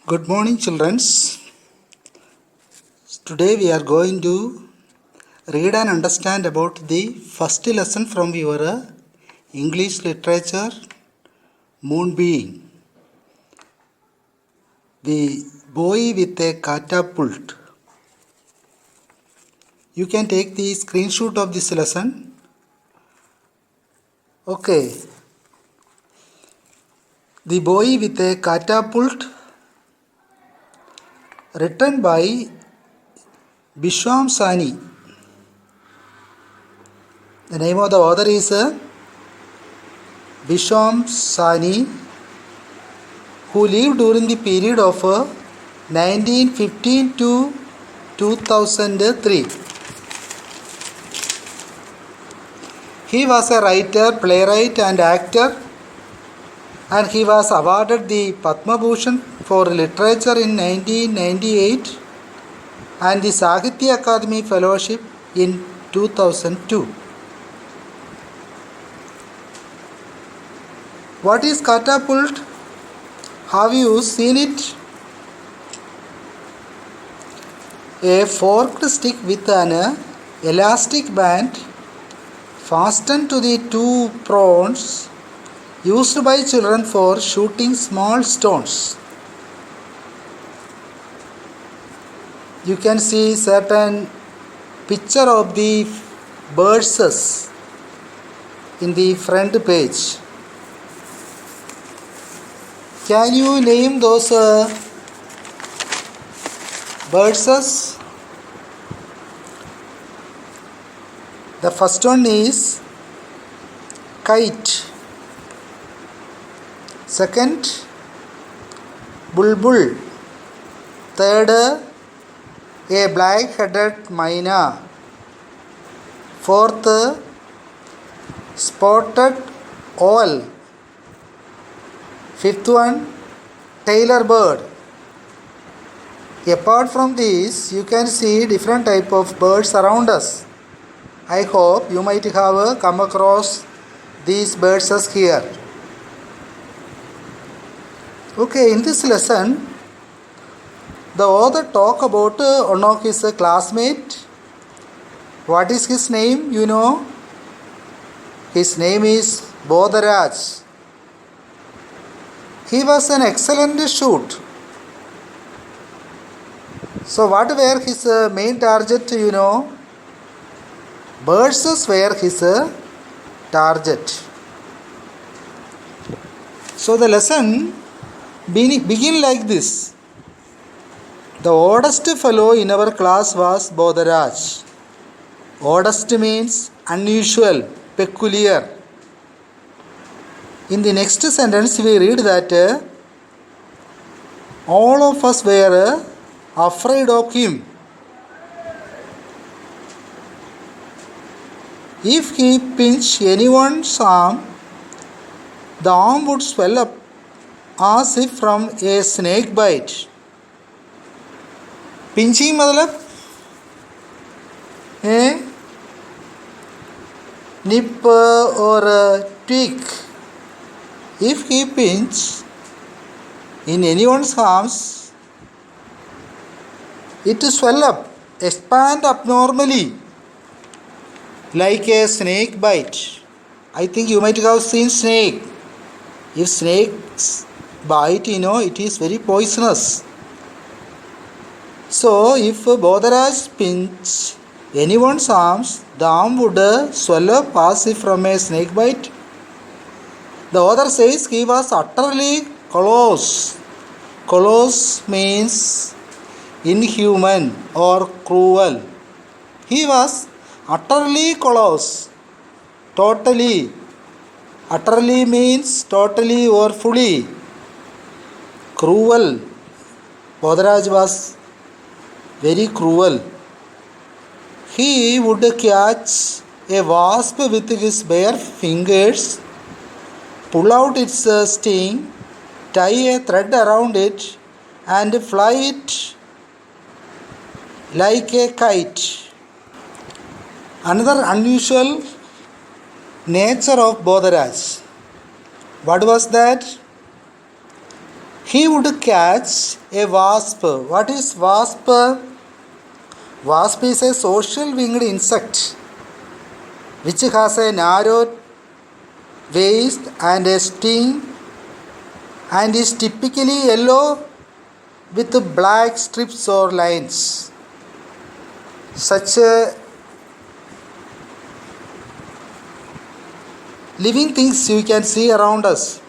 Good morning, children. Today we are going to read and understand about the first lesson from your English literature, Moonbeam. The boy with a catapult. You can take the screenshot of this lesson. Okay. The boy with a catapult, written by Bishwam Sani. The name of the author is Bishwam Sani, who lived during the period of 1915 to 2003. He was a writer, playwright and actor, and he was awarded the Padma Bhushan for literature in 1998 and the Sahitya Akademi Fellowship in 2002. What is catapult? Have you seen it? A forked stick with an elastic band fastened to the two prongs used by children for shooting small stones. You can see certain picture of the birds in the front page. Can you name those birds? The first one is kite. Second, bulbul. Third, a black-headed myna. Fourth, spotted owl. Fifth one, tailor bird. Apart from these, you can see different type of birds around us. I hope you might have come across these birds here. Okay, in this lesson, the author talk about one of his classmate. What is his name? You know, his name is Bodharaj. He was an excellent shoot. So what were his main target? You know, birds were his target. So the lesson begin like this. The oddest fellow in our class was Bodharaj. Oddest means unusual, peculiar. In the next sentence we read that all of us were afraid of him. If he pinched anyone's arm, the arm would swell up as if from a snake bite. Pinching मतलब nip or tweak. If he pinch in anyone's arms, it swell up, expand abnormally like a snake bite. I think you might have seen snake. If snakes bite, you know, it is very poisonous. So if Bodharaj pinch anyone's arms, the arm would swell up as if from a snake bite. The author says he was utterly callous. Callous means inhuman or cruel. He was utterly callous. Totally. Utterly means totally or fully. Cruel. Bodharaj was very cruel. He would catch a wasp with his bare fingers, pull out its sting, tie a thread around it, and fly it like a kite. Another unusual nature of Bodharaj. What was that? He would catch a wasp. What is wasp? Wasp is a social winged insect which has a narrow waist and a sting and is typically yellow with black strips or lines. Such living things you can see around us.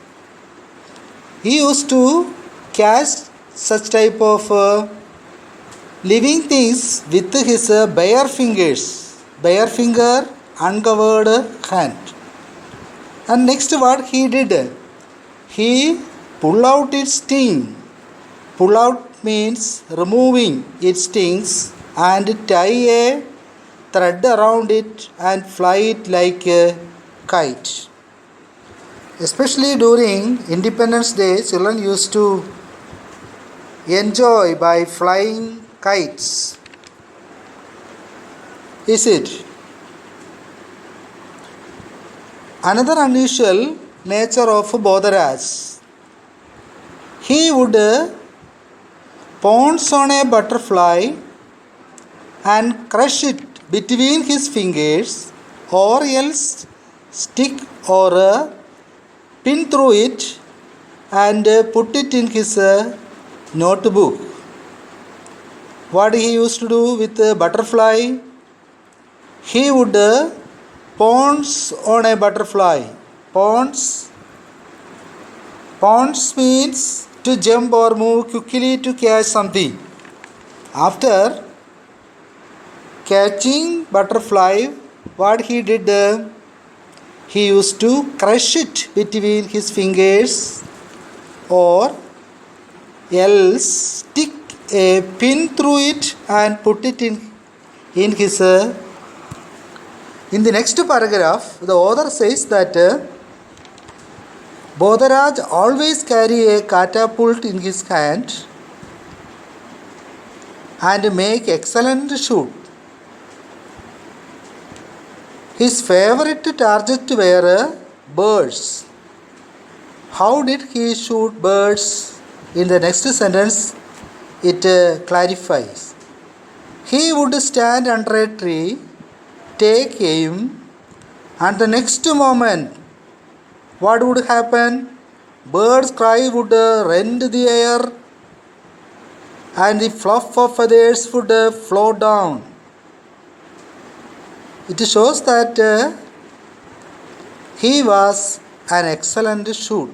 He used to catch such type of living things with his bare fingers, bare finger, uncovered hand. And next what he did? He pull out its sting. Pull out means removing its stings and tie a thread around it and fly it like a kite. Especially during Independence Day, children used to enjoy by flying kites. Is it? Another unusual nature of Bodharaj. He would pounce on a butterfly and crush it between his fingers, or else stick or pin through it and put it in his notebook. What he used to do with a butterfly? He would pounce on a butterfly. Pounce means to jump or move quickly to catch something. After catching butterfly, what he did? He used to crush it between his fingers, or else stick a pin through it and put it in his. In the next paragraph, the author says that Bodharaj always carry a catapult in his hand and make excellent shoot. His favorite target were birds. How did he shoot birds? In the next sentence, it clarifies. He would stand under a tree, take aim, and the next moment, what would happen? Bird's cry would rend the air, and the fluff of feathers would float down. It shows that he was an excellent shoot.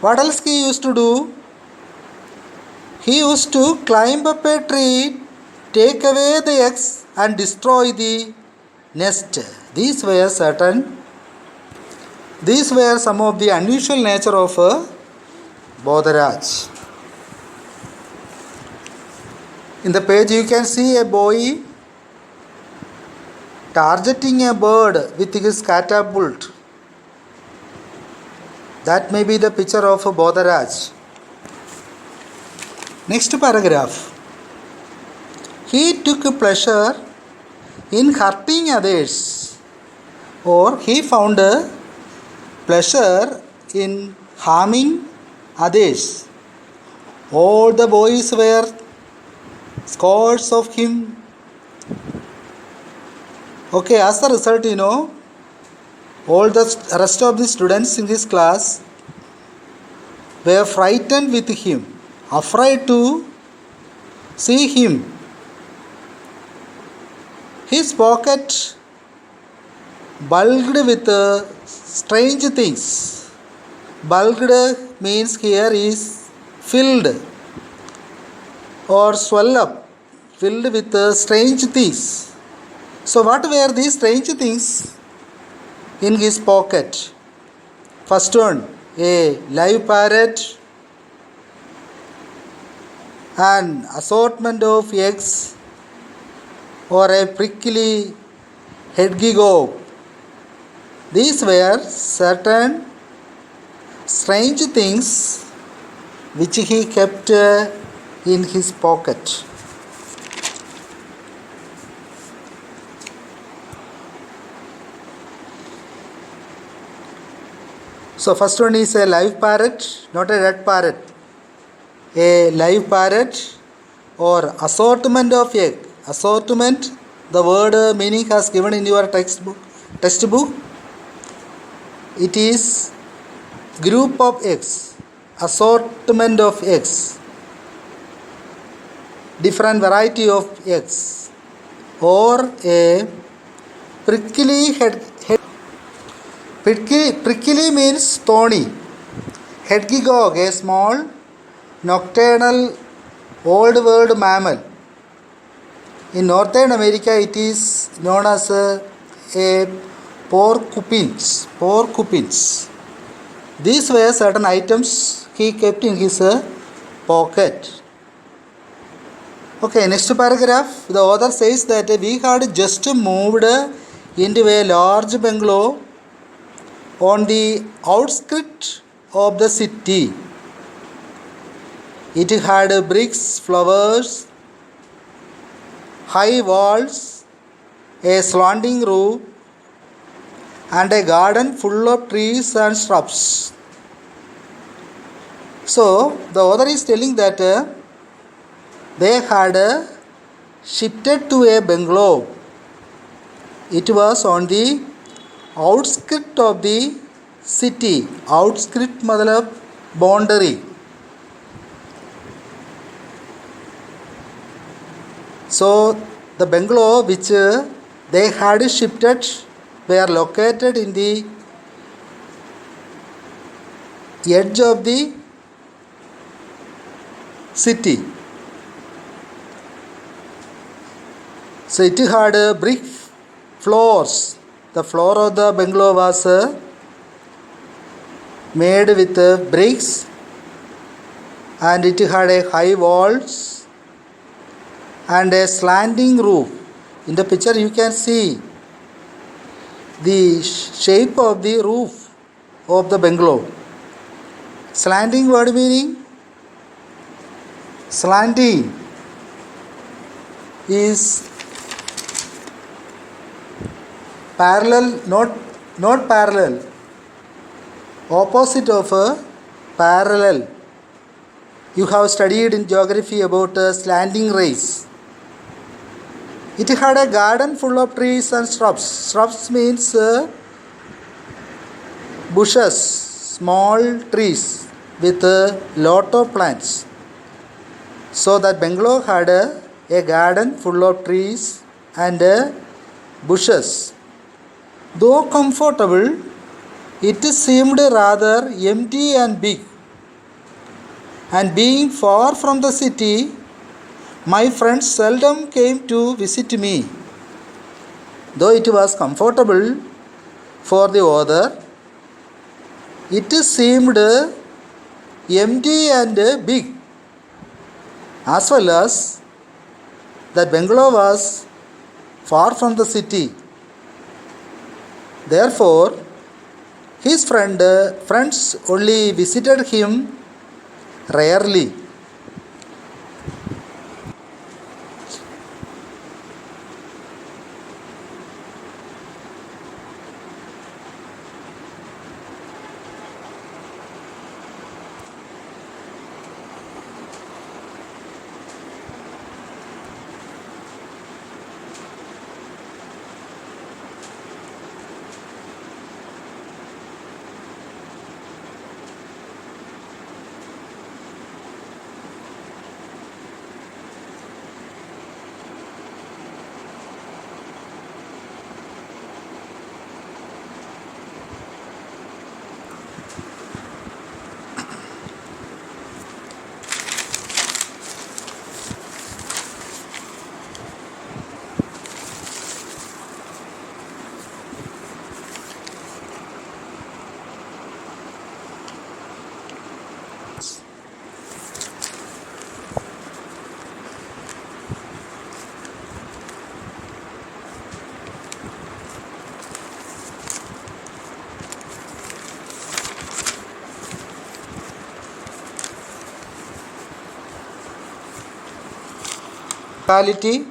What else he used to do? He used to climb up a tree, take away the eggs and destroy the nest. These were some of the unusual nature of Bodharaj. In the page you can see a boy targeting a bird with his catapult. That may be the picture of Bodharaj. Next paragraph. He took pleasure in hurting others, or he found pleasure in harming others. All the boys were scores of him. Okay, as a result, all the rest of the students in his class were frightened with him, afraid to see him. His pocket bulged with strange things. Bulged means here is filled or swell up, filled with strange things. So what were these strange things in his pocket? First one, a live parrot, an assortment of eggs, or a prickly hedgehog. These were certain strange things which he kept in his pocket. So first one is a live parrot, not a dead parrot. A live parrot or assortment of egg. Assortment, the word meaning has given in your textbook. It is group of eggs, assortment of eggs, different variety of eggs, or a prickly head. Prickly means thorny. Hedgehog, a small nocturnal old world mammal. In Northern America, it is known as a porcupines. These were certain items he kept in his pocket. Okay, next paragraph. The author says that we had just moved into a large bungalow on the outskirts of the city. It had bricks, flowers, high walls, a slanting roof, and a garden full of trees and shrubs. So, the author is telling that they had shifted to a bungalow. It was on the outskirts of the city. Outskirts matlab boundary. So the bungalow which they had shifted were located in the edge of the city. So it had brick floors. The floor of the bungalow was made with bricks, and it had a high walls and a slanting roof. In the picture you can see the shape of the roof of the bungalow. Slanting word meaning? Slanting is parallel, not parallel. Opposite of parallel. You have studied in geography about slanting rays. It had a garden full of trees and shrubs. Shrubs means bushes, small trees with a lot of plants. So that bungalow had a garden full of trees and bushes. Though comfortable, it seemed rather empty and big. And being far from the city, my friends seldom came to visit me. Though it was comfortable for the author, it seemed empty and big. As well as that bungalow was far from the city. Therefore, his friends only visited him rarely. Quality.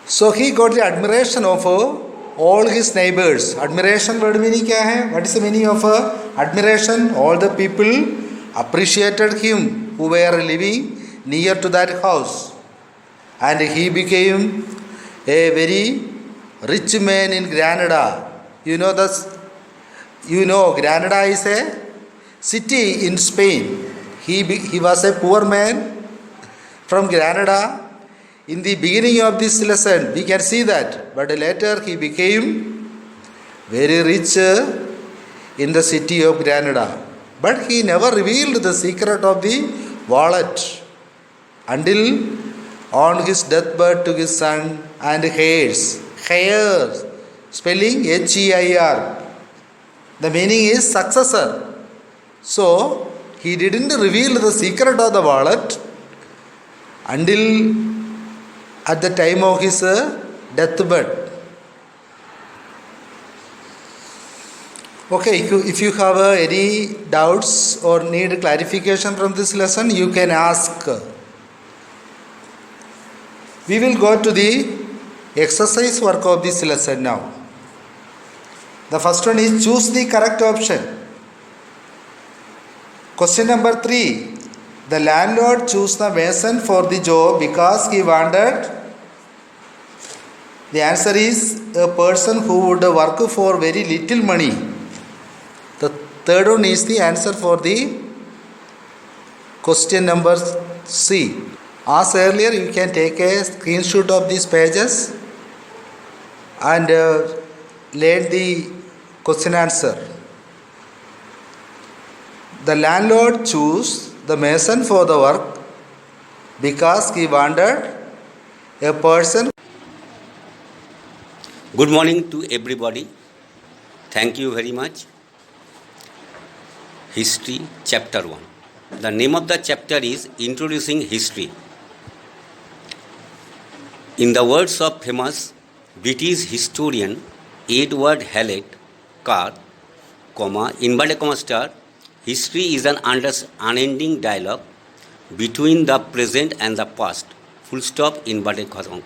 So he got the admiration of all his neighbors. Admiration word meaning क्या है? What is the meaning of admiration? All the people appreciated him who were living near to that house, and he became a very rich man in Granada. You know this. You know Granada is a city in Spain. He was a poor man from Granada. In the beginning of this lesson, we can see that, but later he became very rich in the city of Granada. But he never revealed the secret of the wallet until on his deathbed to his son and heirs. Heirs, spelling H-E-I-R. The meaning is successor. So, he didn't reveal the secret of the wallet until at the time of his deathbed. Okay, if you have any doubts or need clarification from this lesson, you can ask. We will go to the exercise work of this lesson now. The first one is choose the correct option. Question number 3. The landlord chose the mason for the job because he wanted. The answer is a person who would work for very little money. The third one is the answer for the question number C. As earlier, you can take a screenshot of these pages and learn the question answer. The landlord chose the mason for the work because he wanted a person. Good morning to everybody. Thank you very much. History chapter 1. The name of the chapter is Introducing History. In the words of famous British historian Edward Hallett Carr, inverted comma star, history is an unending dialogue between the present and the past, full stop, inverted comma.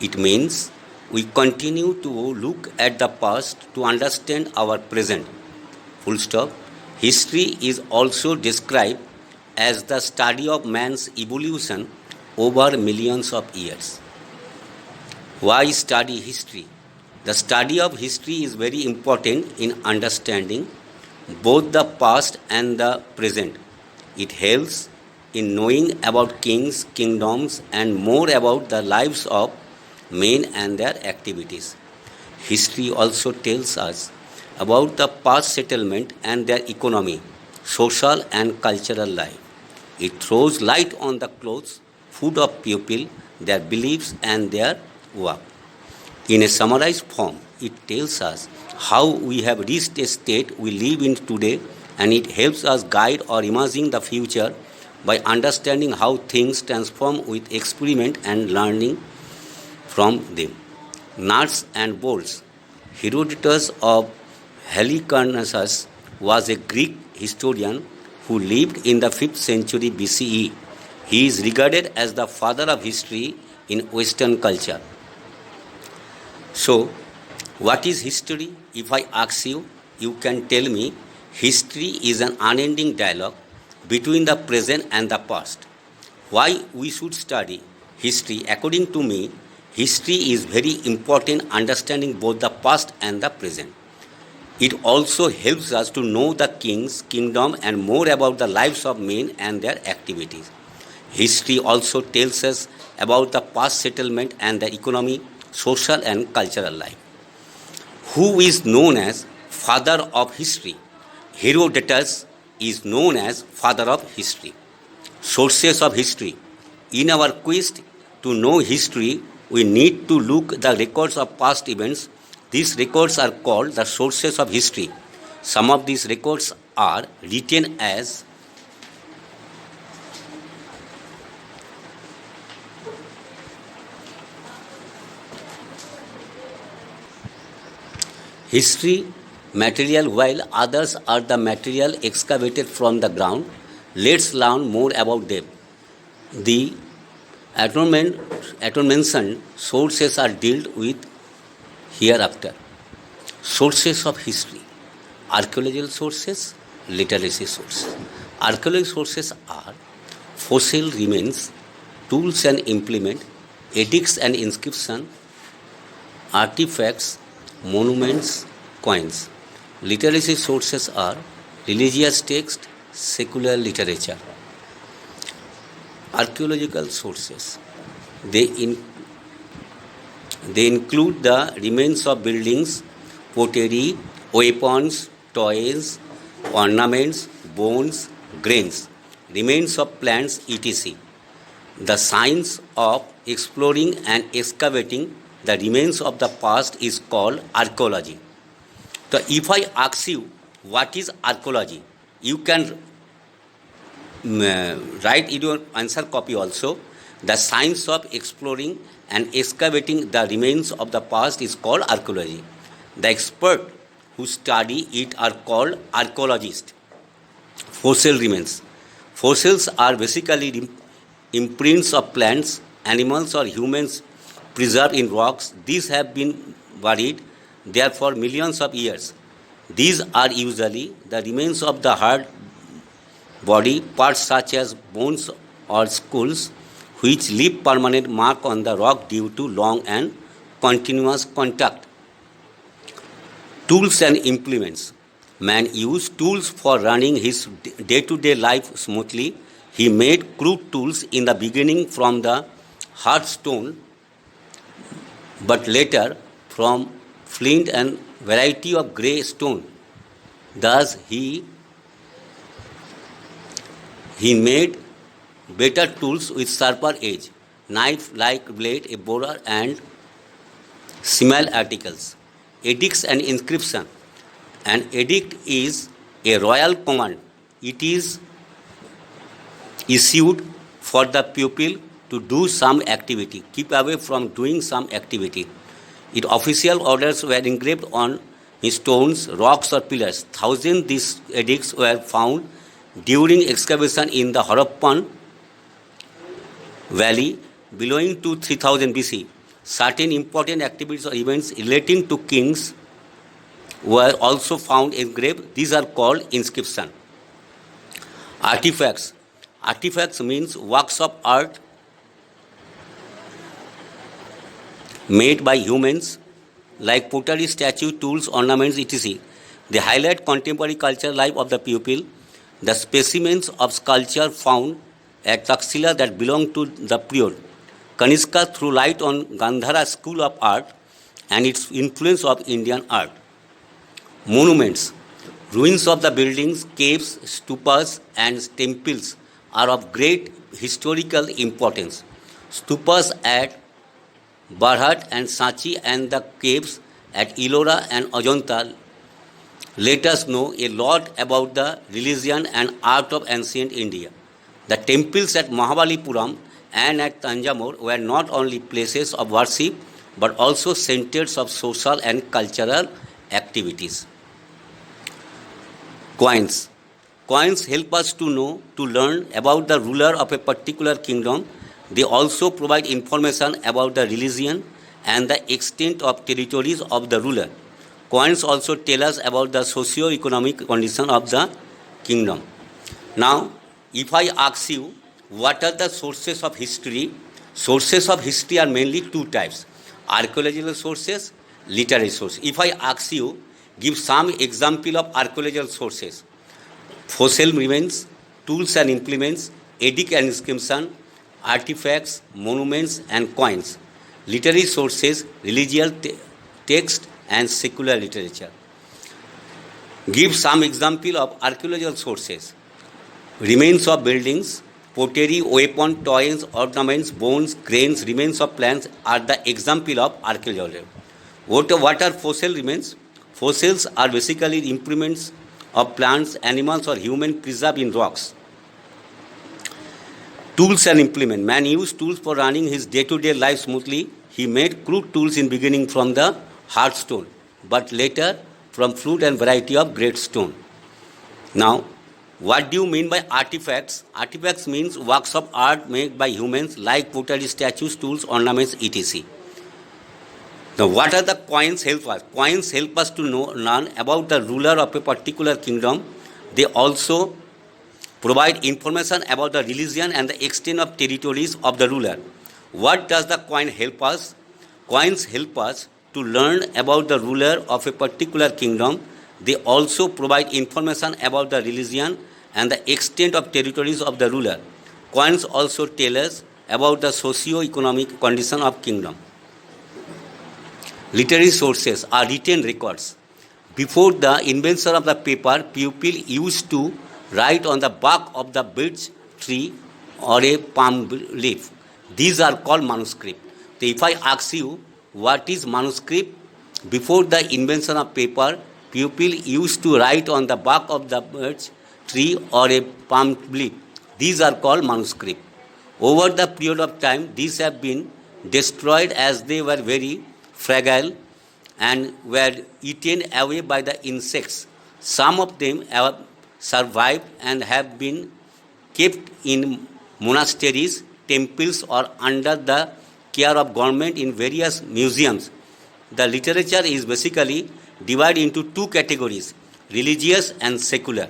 It means we continue to look at the past to understand our present, full stop. History is also described as the study of man's evolution over millions of years. Why study history? The study of history is very important in understanding both the past and the present. It helps in knowing about kings, kingdoms, and more about the lives of men and their activities. History also tells us about the past settlement and their economy, social and cultural life. It throws light on the clothes, food of people, their beliefs and their work. In a summarized form, it tells us how we have reached a state we live in today, and it helps us guide or imagine the future by understanding how things transform with experiment and learning from them. Nuts and bolts. Herodotus of Halicarnassus was a Greek historian who lived in the 5th century BCE. He is regarded as the father of history in Western culture. So, what is history? If I ask you, you can tell me history is an unending dialogue between the present and the past. Why we should study history? According to me, history is very important understanding both the past and the present. It also helps us to know the kings, kingdom and more about the lives of men and their activities. History also tells us about the past settlement and the economy, social and cultural life. Who is known as father of history? Herodotus is known as father of history. Sources of history. In our quest to know history, we need to look at the records of past events. These records are called the sources of history. Some of these records are written as history material, while others are the material excavated from the ground. Let's learn more about them. The Atonement, mentioned sources are dealt with hereafter. Sources of history, archaeological sources, literacy sources. Archaeological sources are fossil remains, tools and implement, edicts and inscription, artifacts, monuments, coins. Literacy sources are religious text, secular literature. Archaeological sources, they, in, they include the remains of buildings, pottery, weapons, toys, ornaments, bones, grains, remains of plants, etc. The science of exploring and excavating the remains of the past is called archaeology. So, if I ask you what is archaeology, you can write in your answer copy also. The science of exploring and excavating the remains of the past is called archaeology. The expert who study it are called archaeologists. Fossil remains. Fossils are basically imprints of plants, animals, or humans preserved in rocks. These have been buried there for millions of years. These are usually the remains of the hard body parts such as bones or skulls, which leave permanent mark on the rock due to long and continuous contact. Tools and implements. Man used tools for running his day-to-day life smoothly. He made crude tools in the beginning from the hard stone, but later from flint and variety of grey stone. Thus he made better tools with sharper edge, knife-like blade, a borer, and similar articles. Edicts and inscription. An edict is a royal command. It is issued for the pupil to do some activity, keep away from doing some activity. Its official orders were engraved on stones, rocks, or pillars. Thousands of these edicts were found during excavation in the Harappan Valley belonging to 3000 BC. Certain important activities or events relating to kings were also found engraved. These are called inscription. Artifacts. Artifacts means works of art made by humans like pottery, statue, tools, ornaments, etc. They highlight contemporary cultural life of the people. The specimens of sculpture found at Taxila that belong to the period Kanishka threw light on Gandhara school of art and its influence of Indian art. Monuments. Ruins of the buildings, caves, stupas, and temples are of great historical importance. Stupas at Barhat and Sanchi and the caves at Ellora and Ajanta let us know a lot about the religion and art of ancient India. The temples at Mahabalipuram and at Tanjore were not only places of worship but also centers of social and cultural activities. Coins. Coins help us to learn about the ruler of a particular kingdom. They also provide information about the religion and the extent of territories of the ruler. Coins also tell us about the socio-economic condition of the kingdom. Now, if I ask you, what are the sources of history? Sources of history are mainly two types: archaeological sources, literary sources. If I ask you, give some example of archaeological sources: fossil remains, tools and implements, edict and inscription, artifacts, monuments, and coins. Literary sources, religious text, and secular literature. Give some example of archaeological sources: remains of buildings, pottery, weapon, toys, ornaments, bones, grains, remains of plants are the example of archaeology. What are fossil remains? Fossils are basically implements of plants, animals, or human preserved in rocks. Tools and implement. Man used tools for running his day-to-day life smoothly. He made crude tools in beginning from the hard stone, but later from flute and variety of great stone. Now, What do you mean by artifacts? Artifacts means works of art made by humans like pottery, statues, tools, ornaments, etc. Now, what are the coins help us? Coins help us to learn about the ruler of a particular kingdom. They also provide information about the religion and the extent of territories of the ruler. What does the coin help us? Coins help us to learn about the ruler of a particular kingdom. They also provide information about the religion and the extent of territories of the ruler. Coins also tell us about the socio-economic condition of kingdom. Literary sources are written records. Before the invention of the paper, people used to write on the bark of the birch tree or a palm leaf. These are called manuscript. So if I ask you what is manuscript, before the invention of paper, people used to write on the bark of the birch tree or a palm leaf. These are called manuscript. Over the period of time, these have been destroyed as they were very fragile and were eaten away by the insects. Some of them have survived and have been kept in monasteries, temples, or under the care of government in various museums. The literature is basically divided into two categories: religious and secular.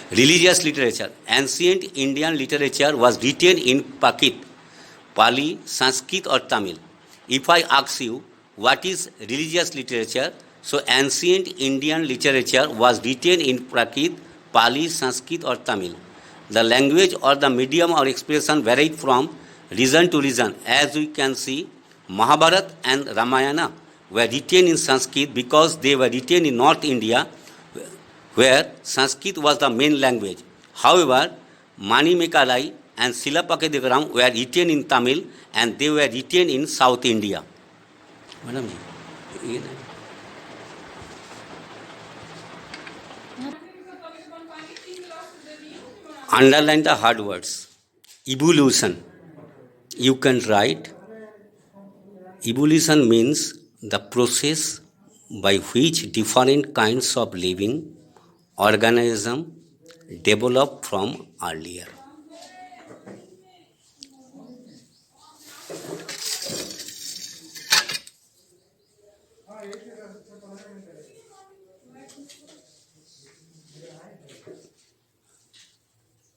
Religious literature. Ancient Indian literature was written in Prakrit, Pali, Sanskrit, or Tamil. If I ask you what is religious literature, so ancient Indian literature was written in Prakrit, Pali, Sanskrit, or Tamil. The language or the medium or expression varied from region to region. As we can see, Mahabharata and Ramayana were written in Sanskrit because they were written in North India, where Sanskrit was the main language. However, Manimekalai and Silapakadigram were written in Tamil and they were written in South India. Madam, underline the hard words. Evolution. You can write evolution means the process by which different kinds of living organism develop from earlier.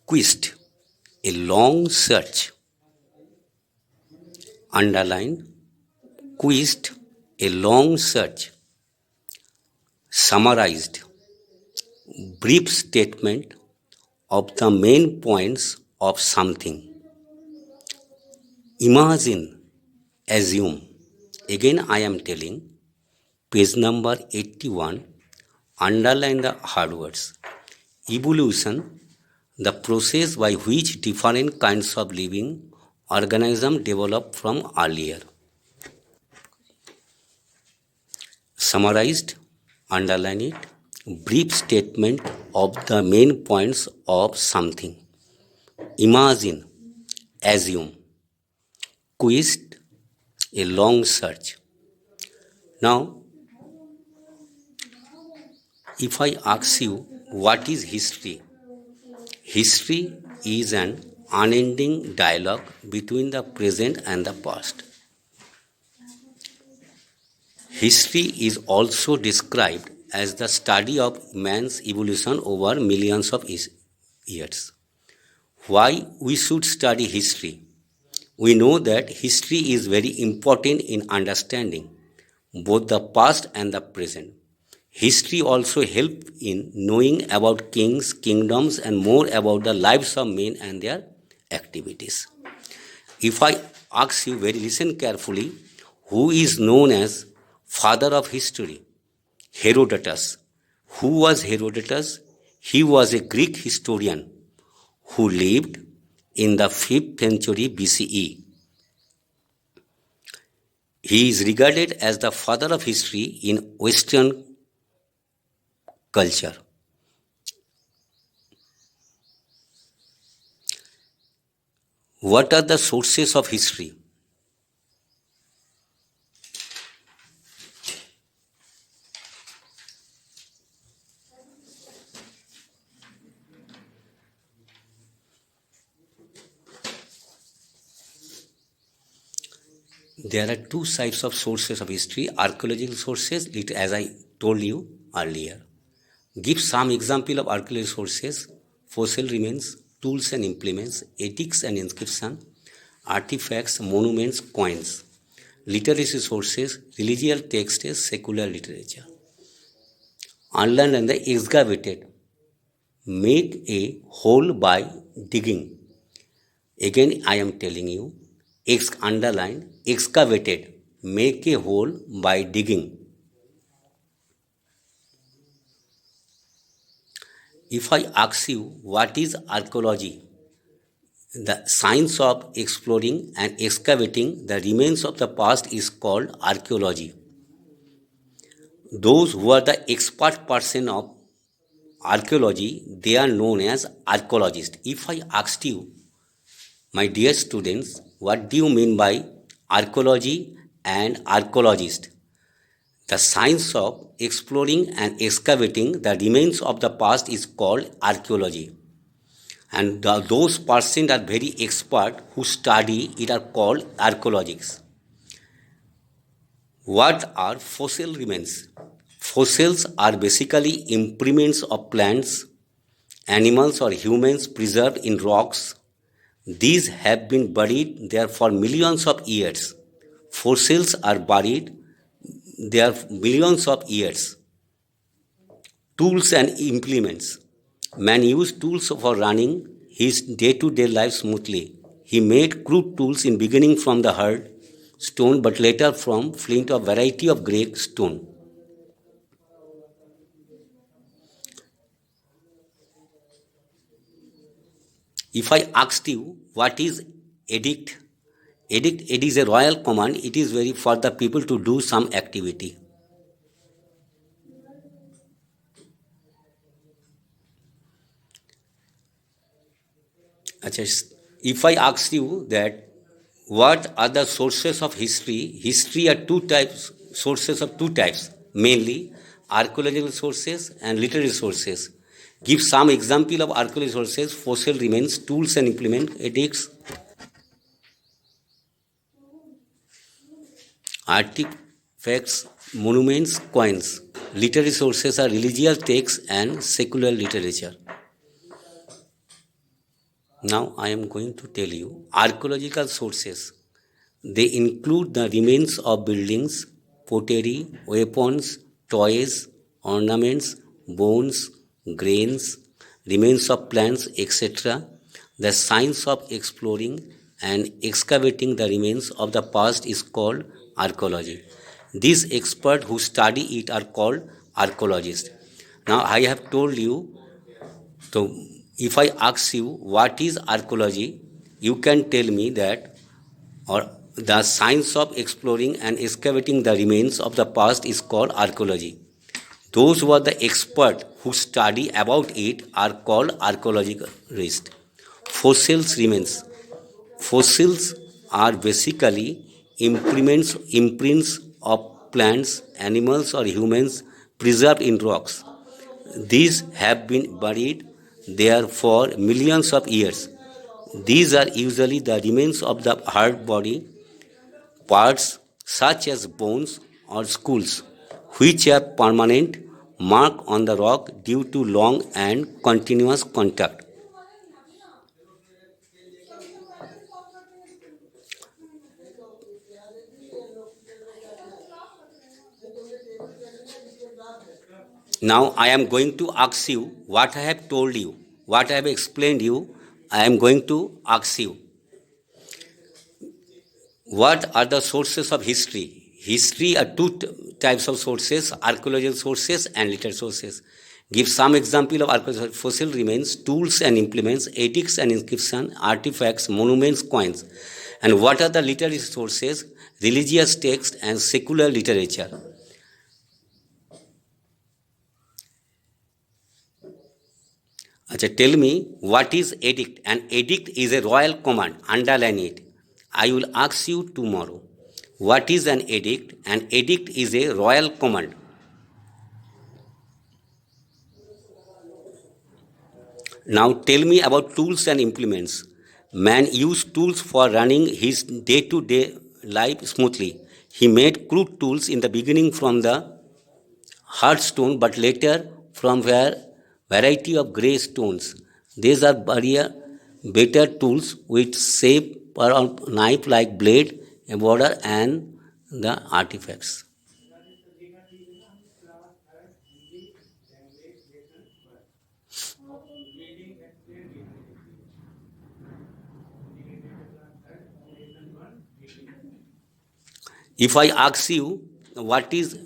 Quest, a long search. Underline quest, a long search. Summarized, brief statement of the main points of something. Imagine, assume. Again, I am telling, page number 81, underline the hard words. Evolution, the process by which different kinds of living organisms develop from earlier. Summarized, underline it, brief statement of the main points of something. Imagine, assume. Quest, a long search. Now, if I ask you what is history? History is an unending dialogue between the present and the past. History is also described as the study of man's evolution over millions of years. Why we should study history? We know that history is very important in understanding both the past and the present. History also helps in knowing about kings, kingdoms, and more about the lives of men and their activities. If I ask you very listen carefully, who is known as father of history? Herodotus. Who was Herodotus? He was a Greek historian who lived in the 5th century BCE. He is regarded as the father of history in Western culture. What are the sources of history? There are two types of sources of history: archaeological sources, as I told you earlier. Give some example of archaeological sources: fossil remains, tools and implements, edicts and inscription, artifacts, monuments, coins. Literary sources: religious texts, secular literature. Unlearned and the excavated: make a hole by digging. Again, I am telling you, underline, excavated, make a hole by digging. If I ask you what is archaeology, the science of exploring and excavating the remains of the past is called archaeology. Those who are the expert person of archaeology, they are known as archaeologists. If I asked you, my dear students, what do you mean by archaeology and archaeologist? The science of exploring and excavating the remains of the past is called archaeology. And those persons are very expert who study it are called archaeologists. What are fossil remains? Fossils are basically imprints of plants, animals or humans preserved in rocks. These have been buried there for millions of years. Fossils are buried there millions of years. Tools and implements. Man used tools for running his day-to-day life smoothly. He made crude tools in beginning from the hard stone, but later from flint or variety of grey stone. If I asked you what is edict, it is a royal command. It is very for the people to do some activity. If I ask you that what are the sources of history, history are two types, sources of two types, mainly archaeological sources and literary sources. Give some example of archaeological sources: fossil remains, tools and implement, edicts, artifacts, monuments, coins. Literary sources are religious texts and secular literature. Now I am going to tell you archaeological sources. They include the remains of buildings, pottery, weapons, toys, ornaments, bones, grains, remains of plants, etc. The science of exploring and excavating the remains of the past is called archaeology. These experts who study it are called archaeologists. Now I have told you, so if I ask you what is archaeology, you can tell me that, or the science of exploring and excavating the remains of the past is called archaeology. Those who are the expert who study about it are called archaeologists. Fossils remains. Fossils are basically imprints of plants, animals or humans preserved in rocks. These have been buried there for millions of years. These are usually the remains of the hard body parts such as bones or skulls, which have permanent mark on the rock due to long and continuous contact. Now I am going to ask you what I have told you, what I have explained you. I am going to ask you, what are the sources of history? History are two types of sources: archaeological sources and literary sources. Give some example of archaeological: fossil remains, tools and implements, edicts and inscription, artifacts, monuments, coins. And what are the literary sources? Religious texts and secular literature. Tell me what is edict? An edict is a royal command. Underline it. I will ask you tomorrow. What is an edict? An edict is a royal command. Now tell me about tools and implements. Man used tools for running his day-to-day life smoothly. He made crude tools in the beginning from the hard stone, but later from variety of grey stones. These are better tools with shape or knife like blade, a border, and the artifacts. If I ask you what is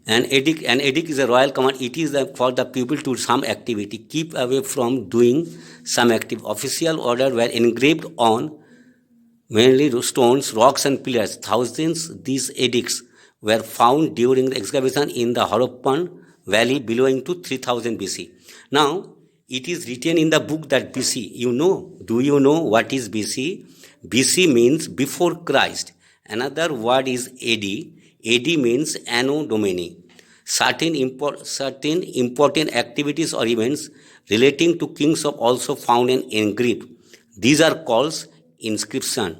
an edict is a royal command. It is for the people to some activity. Keep away from doing some active. Official order were engraved on mainly stones, rocks, and pillars. Thousands these edicts were found during the excavation in the Harappan Valley belonging to 3000 BC. Now, it is written in the book that BC, do you know what is BC? BC means before Christ. Another word is AD. AD means Anno Domini. Certain important activities or events relating to kings are also found in engraved. These are called inscription.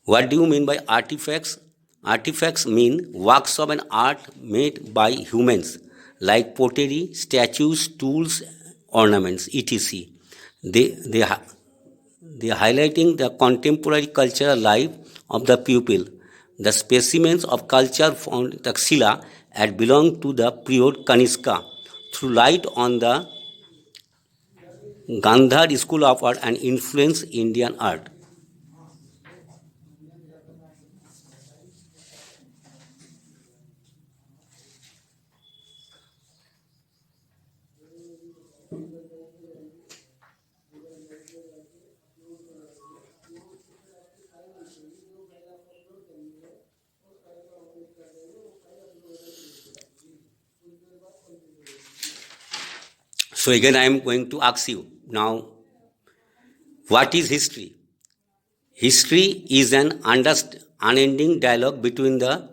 What do you mean by artifacts? Artifacts mean works of an art made by humans, like pottery, statues, tools, ornaments, etc. They highlighting the contemporary cultural life of the pupil. The specimens of culture found in Taxila had belonged to the period Kanishka through light on the Gandhar school of art and influence Indian art. So again I am going to ask you now, what is history? History is an unending dialogue between the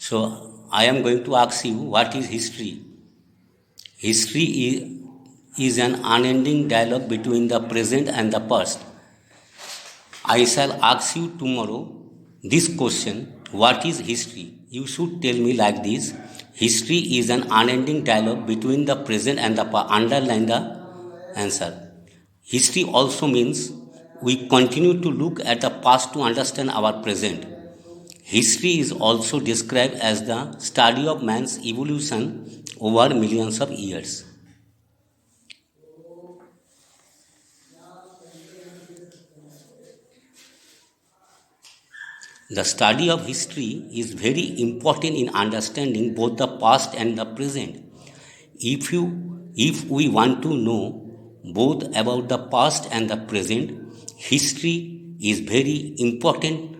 so I am going to ask you what is history? History is an unending dialogue between the present and the past. I shall ask you tomorrow this question, what is history? You should tell me like this. History is an unending dialogue between the present and the past. Underline the answer. History also means we continue to look at the past to understand our present. History is also described as the study of man's evolution over millions of years. The study of history is very important in understanding both the past and the present. If we want to know both about the past and the present, history is very important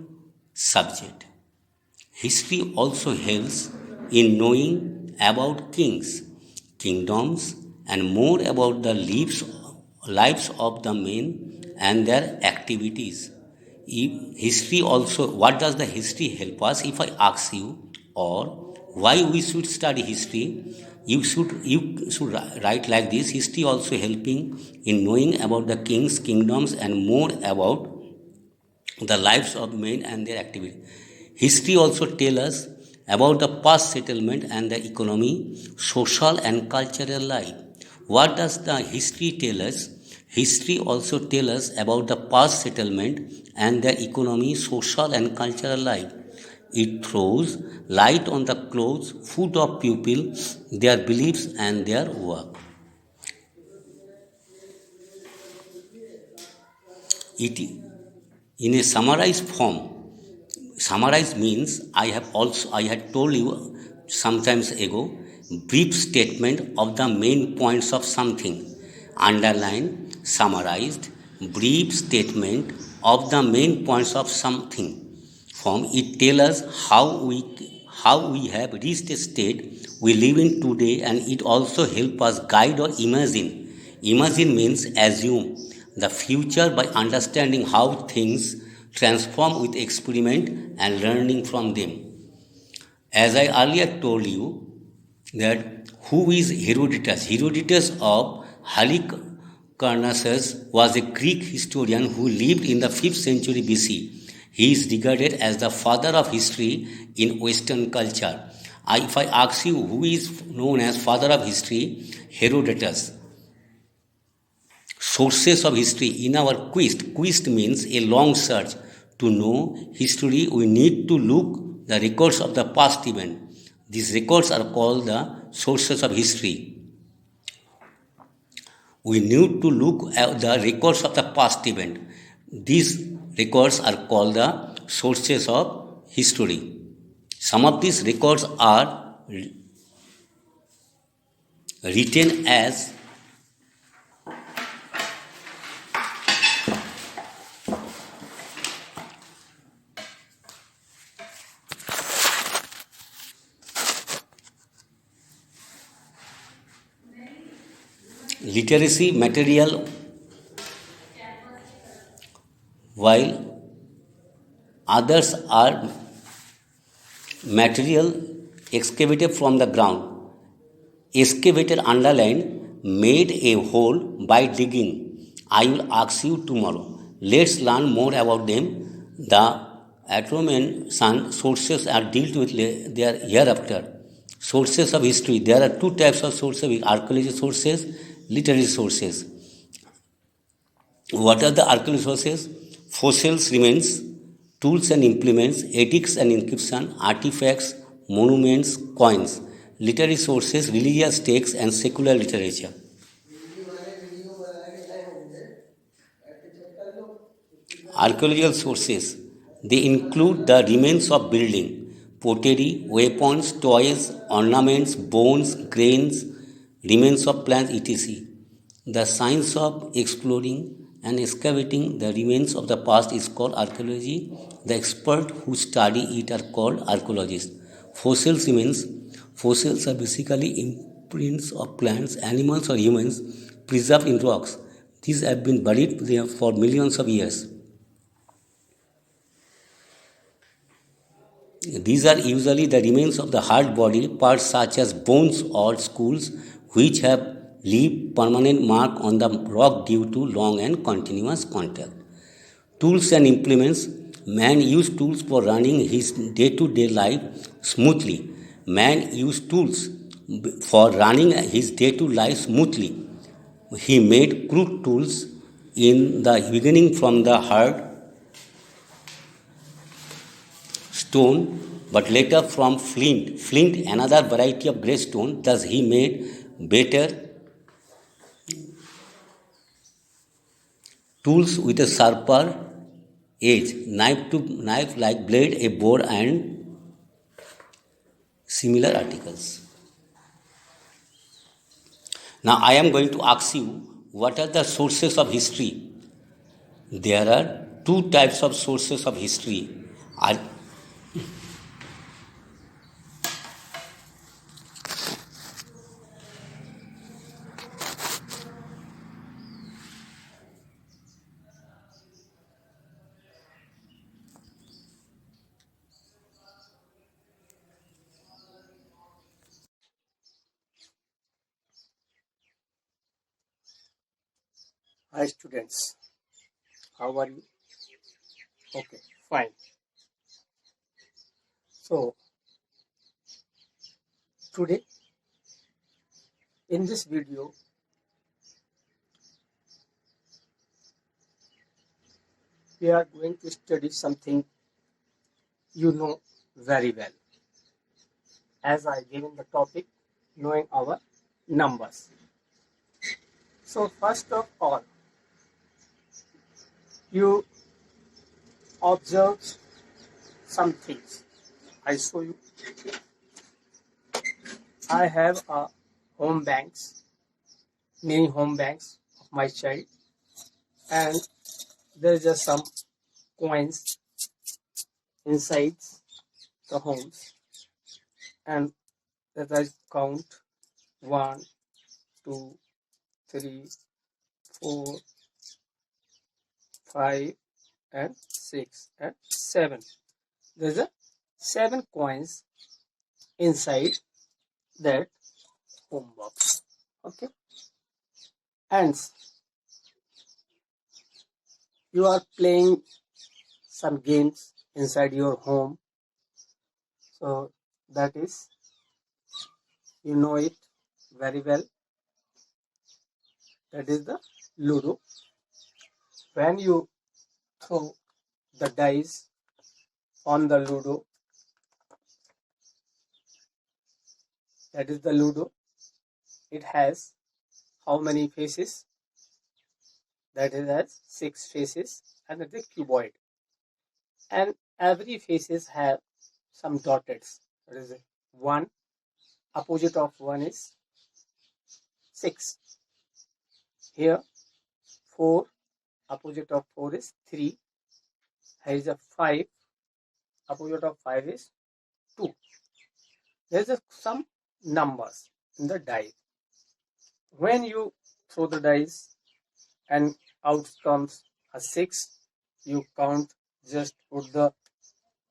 subject. History also helps in knowing about kings, kingdoms, and more about the lives of the men and their activities. History also, what does the history help us? If I ask you, or why we should study history, you should write like this. History also helping in knowing about the kings, kingdoms, and more about the lives of men and their activity. History also tell us about the past settlement and the economy, social and cultural life. What does the history tell us? History also tell us about the past settlement and their economy, social and cultural life. It throws light on the clothes, food of people, their beliefs and their work. It in a summarized form. Summarize means I had told you sometimes ago, brief statement of the main points of something. Underline, summarized, brief statement of the main points of something. from. It tells us how we have reached a state we live in today, and it also helps us guide or imagine. Imagine means assume the future by understanding how things transform with experiment and learning from them. As I earlier told you, that who is Herodotus? Herodotus of Halicarnassus was a Greek historian who lived in the 5th century BC. He is regarded as the father of history in Western culture. If I ask you who is known as father of history, Herodotus. Sources of history in our quest means a long search. To know history, we need to look the records of the past event. These records are called the sources of history. We need to look at the records of the past event. These records are called the sources of history. Some of these records are written as literacy material, while others are material excavated from the ground. Excavated underline made a hole by digging. I will ask you tomorrow. Let's learn more about them. The Ottoman sources are dealt with there hereafter. Sources of history. There are two types of sources: archaeology sources, literary sources. What are the archaeological sources? Fossils, remains, tools and implements, edicts and inscription, artifacts, monuments, coins. Literary sources, religious texts and secular literature. Archaeological sources, they include the remains of building, pottery, weapons, toys, ornaments, bones, grains, remains of plants, etc. The science of exploring and excavating the remains of the past is called archaeology. The experts who study it are called archaeologists. Fossils remains. Fossils are basically imprints of plants, animals, or humans preserved in rocks. These have been buried there for millions of years. These are usually the remains of the hard body parts such as bones or skulls, which have leave permanent mark on the rock due to long and continuous contact. Tools and implements. Man used tools for running his day-to-day life smoothly. Man used tools for running his day-to-day life smoothly. He made crude tools in the beginning from the hard stone, but later from flint. Flint, another variety of grey stone. Thus, he made better tools with a sharper edge, knife like blade, a board, and similar articles. Now, I am going to ask you, what are the sources of history? There are two types of sources of history. Hi students, how are you? Okay, fine. So today in this video we are going to study something you know very well, as I given the topic, knowing our numbers. So first of all, you observe some things. I show you. I have a home banks, many home banks of my child, and there's just some coins inside the homes, and let us count 1, 2, 3, 4, 5, and 6, and 7. There's a 7 coins inside that home box. Okay, and you are playing some games inside your home, so that is, you know it very well, that is the Ludo. When you throw the dice on the Ludo, that is the Ludo, it has how many faces? That it has 6 faces, and it is cuboid, and every faces have some dotteds. That is 1, opposite of 1 is 6. Here 4, opposite of 4 is 3. Here is a 5, opposite of 5 is 2. There is some numbers in the die. When you throw the dice and out comes a 6, you count, just put the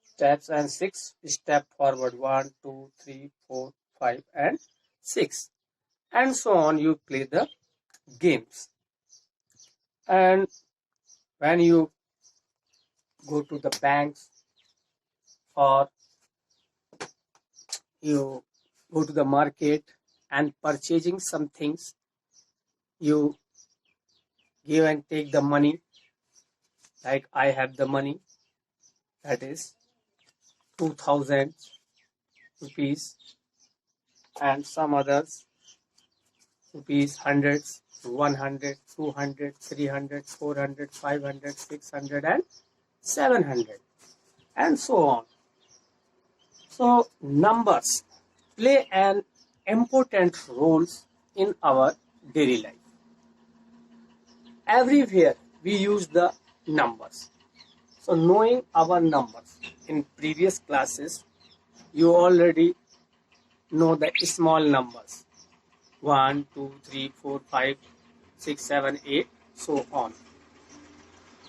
steps and 6 step forward, 1, 2, 3, 4, 5, and 6, and so on. You play the games, and when you go to the banks or you go to the market and purchasing some things, you give and take the money. Like I have the money, that is 2000 rupees, and some others rupees, hundreds, 100, 200, 300, 400, 500, 600, and 700, and so on. So numbers play an important role in our daily life. Everywhere we use the numbers. So knowing our numbers, in previous classes you already know the small numbers, 1, 2, 3, 4, 5, 6, 7, 8, so on.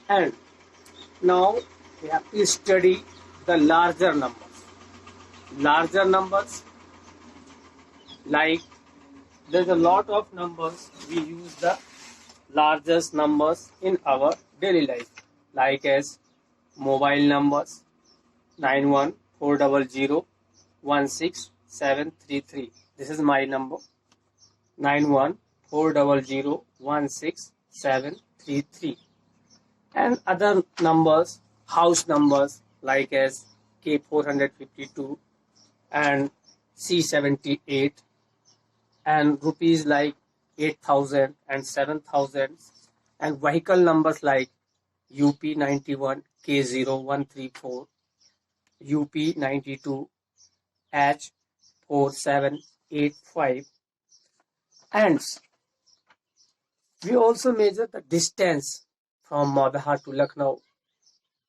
And now we have to study the larger numbers. Larger numbers, like there's a lot of numbers, we use the largest numbers in our daily life, like as mobile numbers 9140016733. This is my number, 9140016733. And other numbers, house numbers, like as K452 and C78, and rupees like 8,000 and 7,000, and vehicle numbers like UP91 K0134, UP92 H4785. And we also measure the distance from Madhar to Lucknow,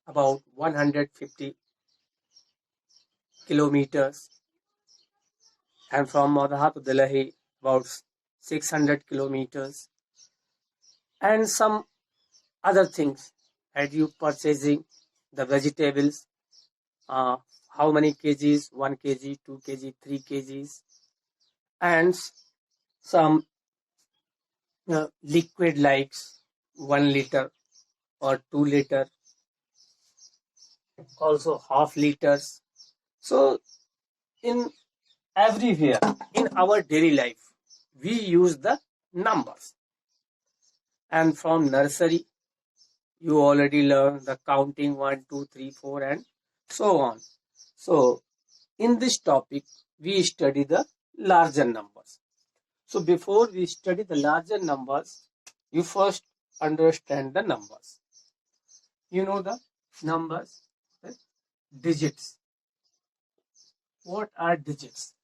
about 150 kilometers, and from Madhar to Delhi about 600 kilometers, and some other things, as you purchasing the vegetables, how many kgs, 1 kg, 2 kg, 3 kgs, and some liquid likes 1 liter or 2 liter, also half liters. So in everywhere in our daily life we use the numbers, and from nursery you already learn the counting 1, 2, 3, 4, and so on. So in this topic we study the larger numbers. So before we study the larger numbers, you first understand the numbers. You know the numbers, the digits. What are digits?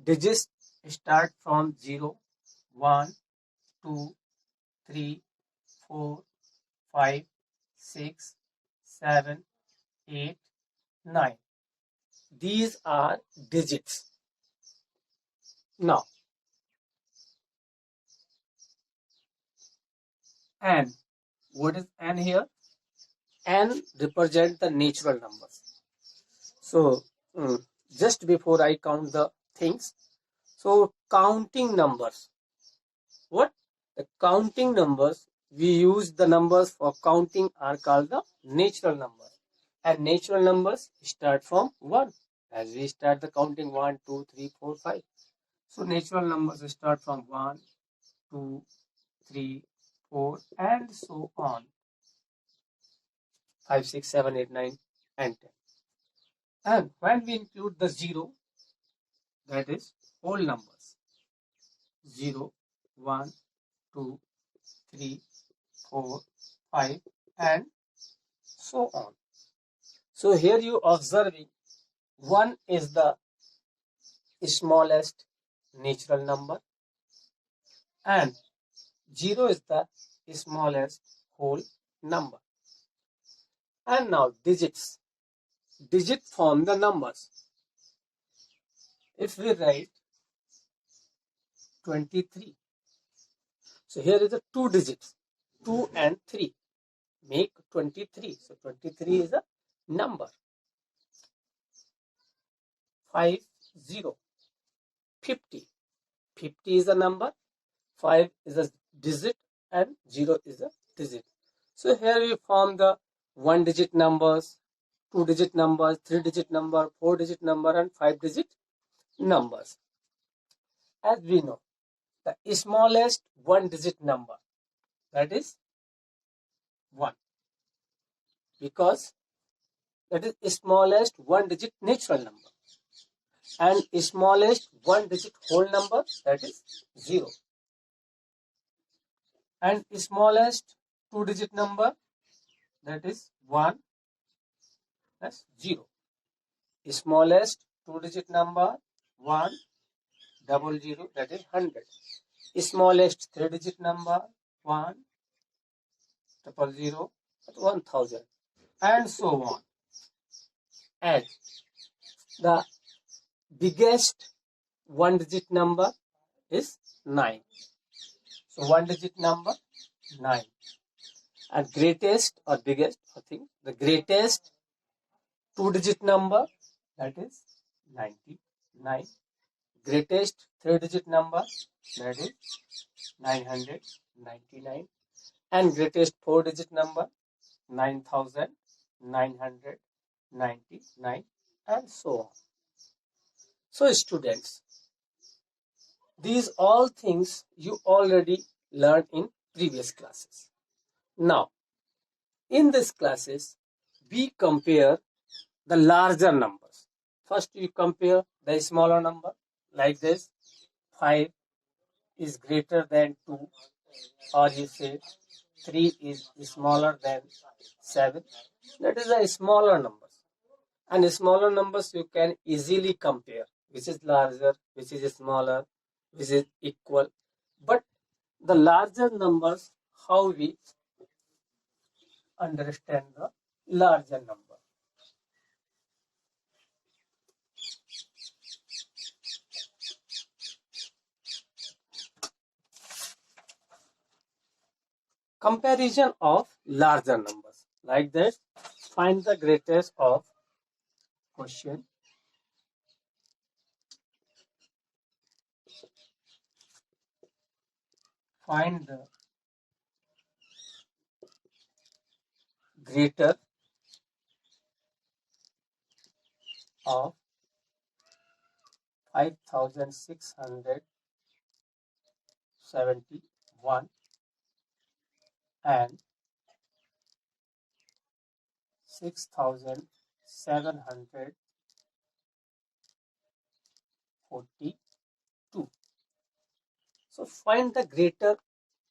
Digits start from 0, 1, 2, 3, 4, 5, 6, 7, 8, 9. These are digits. Now, n. What is n here? N represent the natural numbers. So, just before I count the things, so counting numbers. What? The counting numbers, we use the numbers for counting are called the natural numbers. And natural numbers start from 1. As we start the counting 1, 2, 3, 4, 5. So natural numbers start from 1, 2, 3, 4, and so on. 5, 6, 7, 8, 9, and 10. And when we include the 0, that is whole numbers. 0, 1, 2, 3, 4, 5, and so on. So here you observing 1 is the smallest natural number and 0 is the smallest whole number. And now digits. Digit form the numbers. If we write 23, so here is the 2 digits, 2 and 3 make 23. So 23 is a number. 5, 0, 50. 50 is a number, 5 is a digit, and 0 is a digit. So here we form the 1 digit numbers, 2 digit numbers, 3 digit number, 4 digit number, and 5 digit numbers. As we know, the smallest 1 digit number, that is 1, because that is smallest 1 digit natural number, and smallest 1 digit whole number, that is 0, and smallest 2 digit number, that is 1, that's 0. Smallest 2 digit number 1, 00, that is 100. Smallest 3 digit number 1, 000, 1000, and so on. And the biggest 1 digit number is 9. So 1 digit number 9. And greatest or biggest, I think the greatest 2 digit number, that is 99. Greatest 3 digit number, that is 999. And greatest 4 digit number, 9999, and so on. So students, these all things you already learned in previous classes. Now, in these classes, we compare the larger numbers. First, you compare the smaller number, like this. 5 is greater than 2, or you say 3 is smaller than 7. That is the smaller numbers. And smaller numbers you can easily compare, which is larger, which is smaller, which is equal. But the larger numbers, how we understand the larger number? Comparison of larger numbers. Like this, find the greatest of question. Find the greater of 5671 and 6742. So find the greater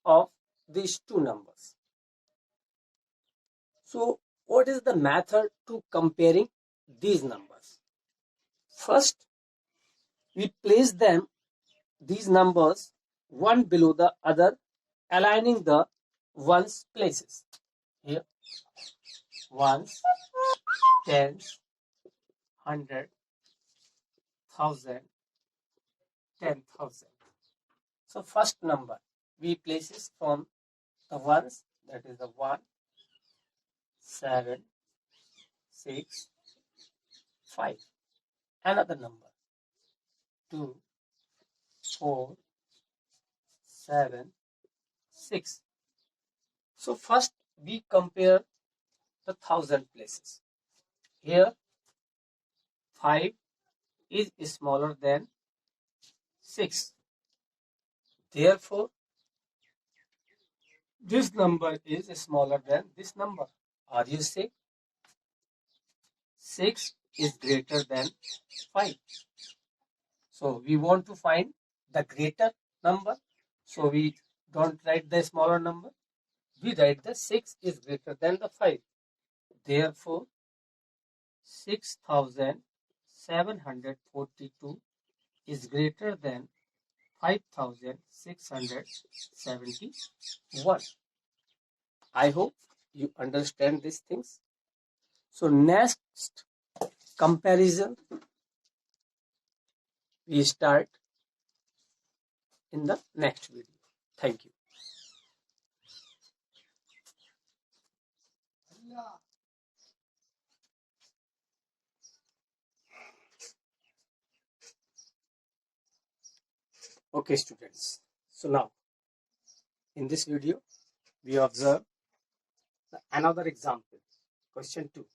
of these two numbers. So what is the method to comparing these numbers? First, we place them, these numbers, one below the other, aligning the ones places. Here, ones, tens, 100, 1000, 10,000. So first number we places from the ones, that is the 1, 7, 6, 5. Another number 2, 4, 7, 6. So first we compare the 1000 places. Here 5 is smaller than 6. Therefore, this number is smaller than this number. Or you say 6 is greater than 5. So we want to find the greater number. So we don't write the smaller number. We write the 6 is greater than the 5. Therefore, 6,742 is greater than 5,671. I hope you understand these things. So next comparison we start in the next video. Thank you. Okay, students. So now in this video we observe another example. Question 2.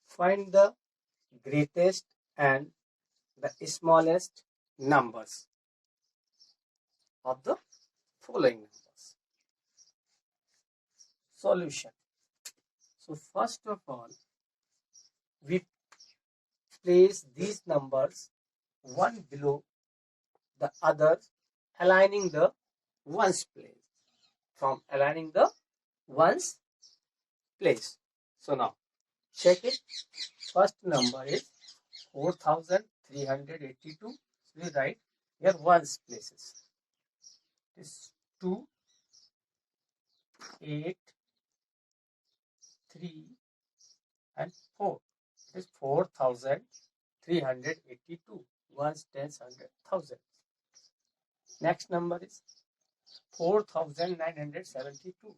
Find the greatest and the smallest numbers of the following numbers. Solution. So first of all, we place these numbers one below the other, aligning the ones place. From aligning the ones place. So now check it. First number is 4,382. We write here ones places. Is 2, 8, 3, and 4. It is 4,382. Ones, tens, hundred, thousand. Next number is 4,972.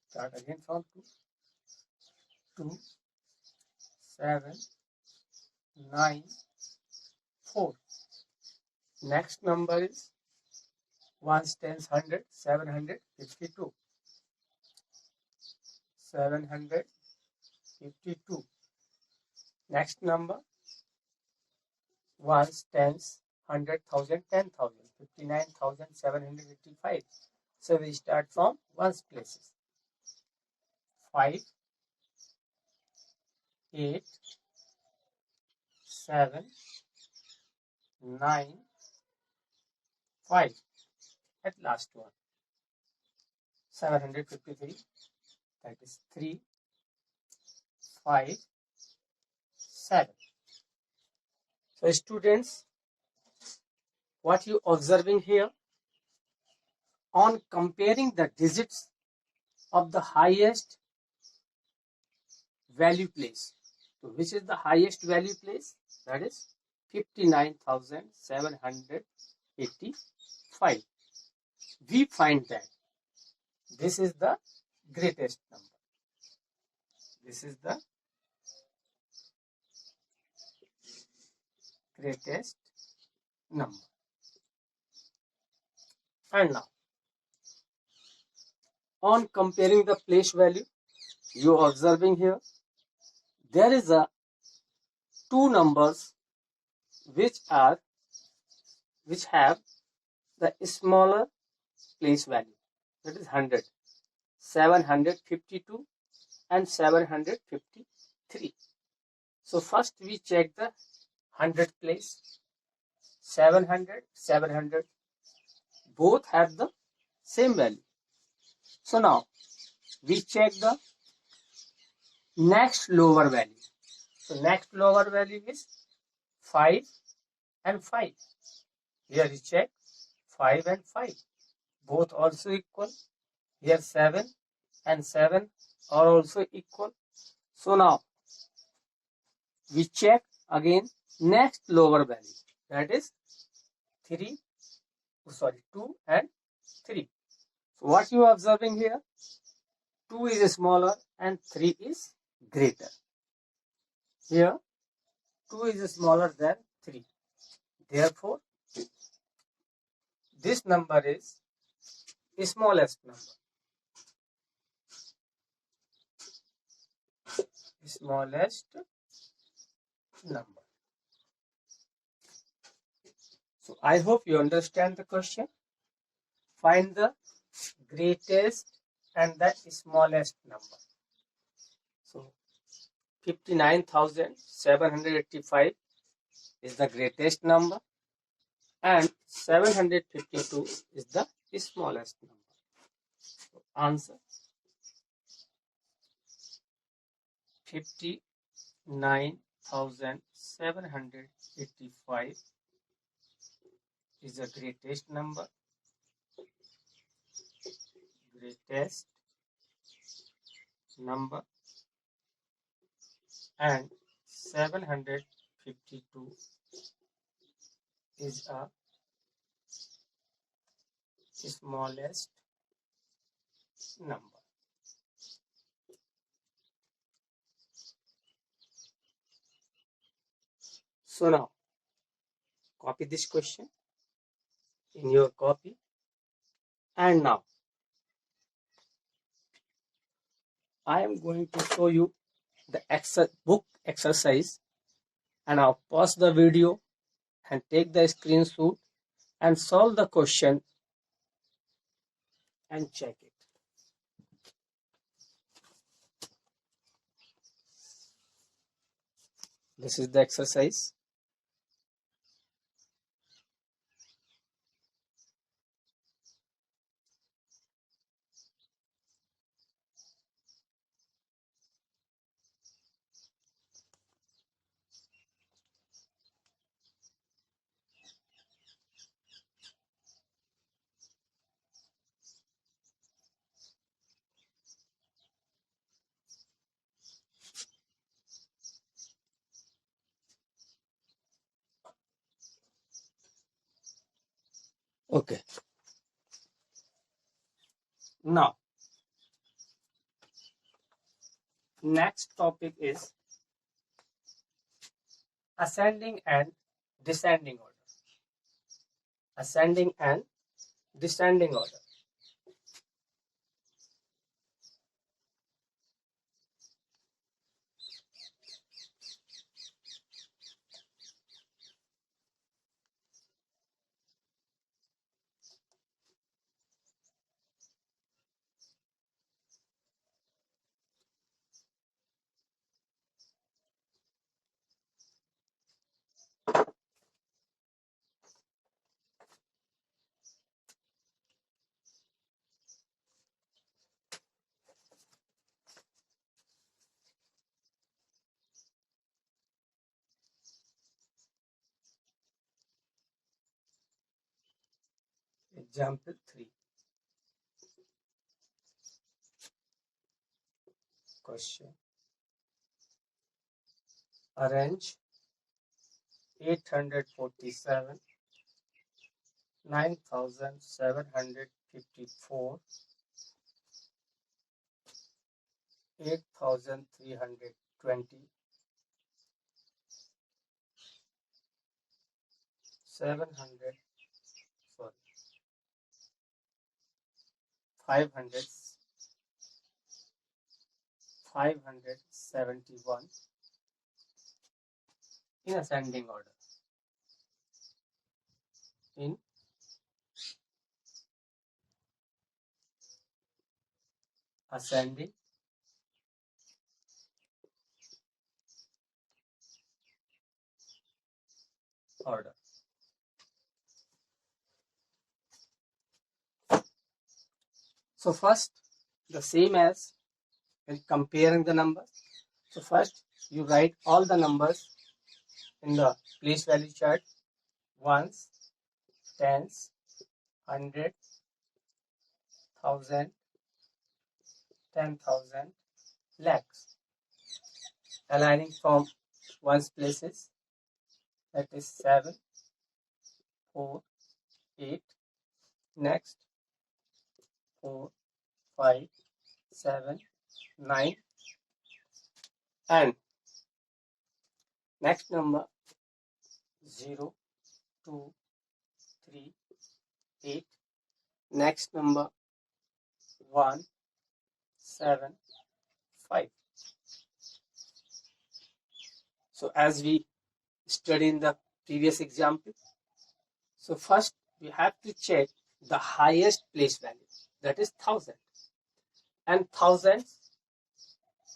Start again from 2. 2, 7, 9, 4. Next number is ones, tens, hundred, 752. 752. Next number ones, tens, 100,000, 10,000, 59,785. So we start from ones places. 5, 8, 7, 9, 5. At last one, 753. That is 3, 5, 7. So students, what you observing here, on comparing the digits of the highest value place. So which is the highest value place? That is 59,785. We find that this is the greatest number. This is the greatest number. And now, on comparing the place value, you are observing here, there is a two numbers which have the smaller place value, that is 100, 752 and 753. So first we check the 100 place. 700, 700, both have the same value. So now we check the next lower value. So next lower value is 5 and 5. Here we check 5 and 5, both also equal. Here 7 and 7 are also equal. So now we check again next lower value, that is 2 and 3. So what you are observing here, 2 is smaller and 3 is greater. Here 2 is smaller than 3. Therefore, this number is smallest number. Smallest number. So I hope you understand the question. Find the greatest and the smallest number. So 59,785 is the greatest number and 752 is the smallest number. So answer 59,785 is the greatest number. Greatest number, and 752 is a smallest number. So now copy this question in your copy, and now I am going to show you the book exercise, and I'll pause the video and take the screenshot and solve the question and check it. This is the exercise. Okay. Now, next topic is ascending and descending order. Ascending and descending order. Example 3. Question. Arrange 847, 9,754, 8,320, 700, 500, 571 in ascending order. In ascending order. So first, the same as when comparing the numbers. So first, you write all the numbers in the place value chart: ones, tens, hundred, thousand, 10,000, lakhs, aligning from ones places, that is 7, 4, 8. Next 4, 5, 7, 9, and next number 0, 2, 3, 8. Next number 1, 7, 5. So as we studied in the previous example, so first we have to check the highest place value, that is 1000, and thousands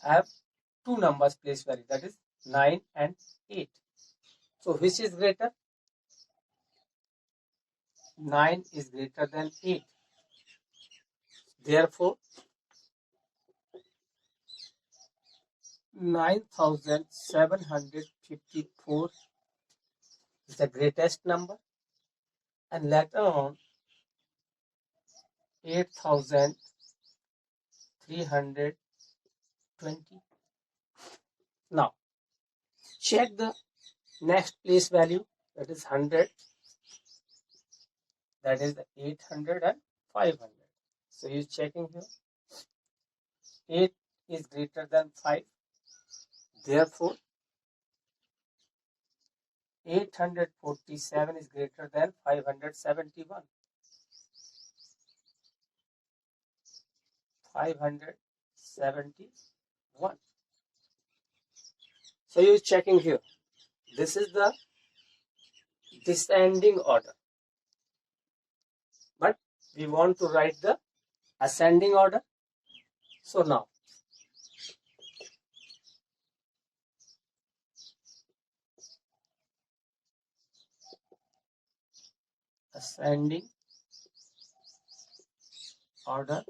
have two numbers place value, that is 9 and 8. So which is greater? 9 is greater than 8. Therefore 9754 is the greatest number, and later on 8320. Now check the next place value, that is 100, that is the 800 and 500. So you're checking here, 8 is greater than 5. Therefore 847 is greater than 571. 571. So you're checking here, this is the descending order, but we want to write the ascending order. So now ascending order,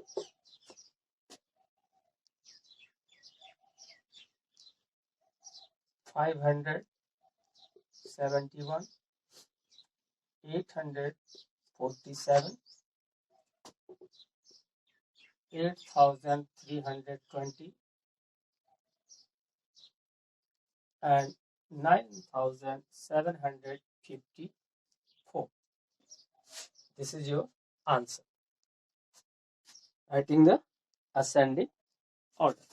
(571), 847, 8320, and 9754. This is your answer, writing the ascending order.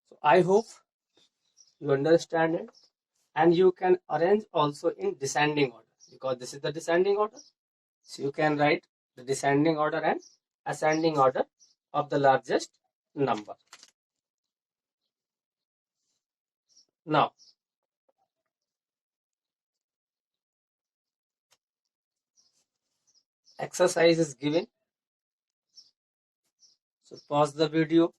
So I hope you understand it, and you can arrange also in descending order, because this is the descending order. So you can write the descending order and ascending order of the largest number. Now exercise is given, so pause the video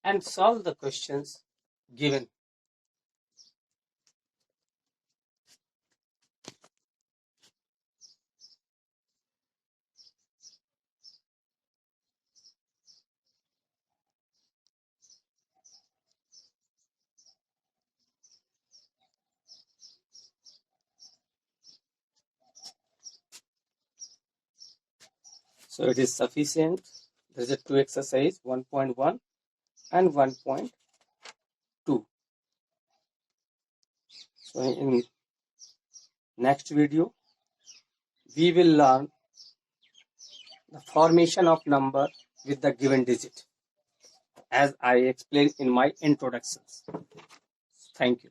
and solve the questions given. So it is sufficient. There is a two exercise, 1.1 and 1.2. So in next video, we will learn the formation of number with the given digit, as I explained in my introductions. Thank you.